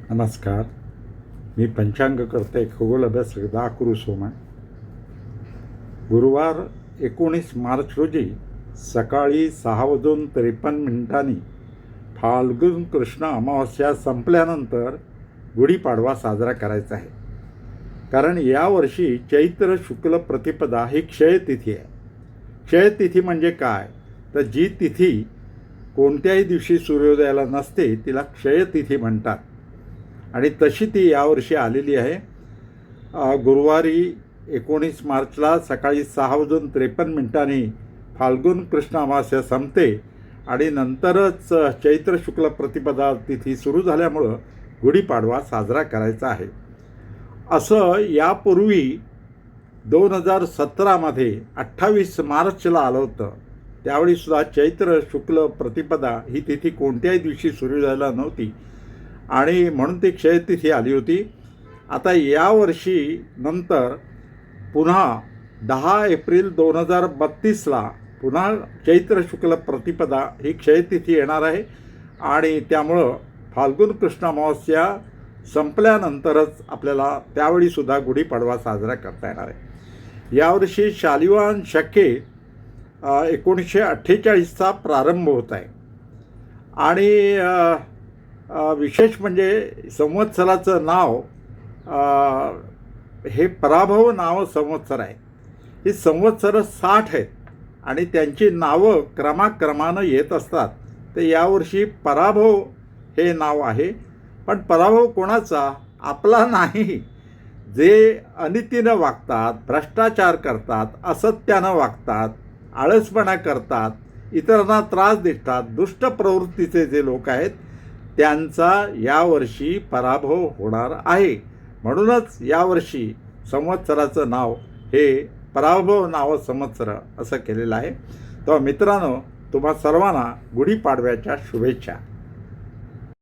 नमस्कार. मी पंचांगकर्ते खगोल अभ्यासक दाकुरू सोमा. गुरुवार 19 मार्च रोजी सकाळी 6:53 फाल्गुन कृष्ण अमावस्या संपल्यानंतर गुढीपाडवा साजरा करायचा आहे. कारण यावर्षी चैत्र शुक्ल प्रतिपदा ही क्षयतिथी आहे. क्षयतिथी म्हणजे काय, तर जी तिथी कोणत्याही दिवशी सूर्योदयाला नसते तिला क्षयतिथी म्हणतात आणि तशी ती यावर्षी आलेली आहे. गुरुवारी 19 मार्चला सकाळी 6:53 फाल्गुन कृष्ण अमावस्या संपते आणि नंतरच चैत्र शुक्ल प्रतिपदा तिथी सुरू झाल्यामुळं गुढीपाडवा साजरा करायचा आहे. असं यापूर्वी 2017मध्ये 28 मार्चला आलं होतं. त्यावेळीसुद्धा चैत्र शुक्ल प्रतिपदा ही तिथी कोणत्याही दिवशी सुरू झाला नव्हती आणि म्हणून ती क्षयतिथी आली होती. आता यावर्षी नंतर पुन्हा 10 एप्रिल 2032ला पुन्हा चैत्र शुक्ल प्रतिपदा ही क्षयतिथी येणार आहे आणि त्यामुळं फाल्गुन कृष्ण अमावस्या संपल्यानंतरच आपल्याला त्यावेळीसुद्धा गुढीपाडवा साजरा करता येणार आहे. यावर्षी शालिवाहन शके 1948चा प्रारंभ होत आहे आणि विशेष म्हणजे संवत्सराचं नाव हे पराभव नाव संवत्सर आहे. ही संवत्सरं 60 आहेत आणि त्यांची नावं क्रमाक्रमानं येत असतात. तर यावर्षी पराभव हे नाव आहे. पण पराभव कोणाचा? आपला नाही. जे अनितीनं वागतात, भ्रष्टाचार करतात, असत्यानं वागतात, आळसपणा करतात, इतरांना त्रास देतात, दुष्ट प्रवृत्तीचे जे लोक आहेत त्यांचा यावर्षी पराभव होणार आहे. म्हणूनच यावर्षी संवत्सराचं नाव हे पराभव नाव संवत्सर असं केलेलं आहे. तर मित्रांनो, तुम्हा सर्वांना गुढीपाडव्याच्या शुभेच्छा.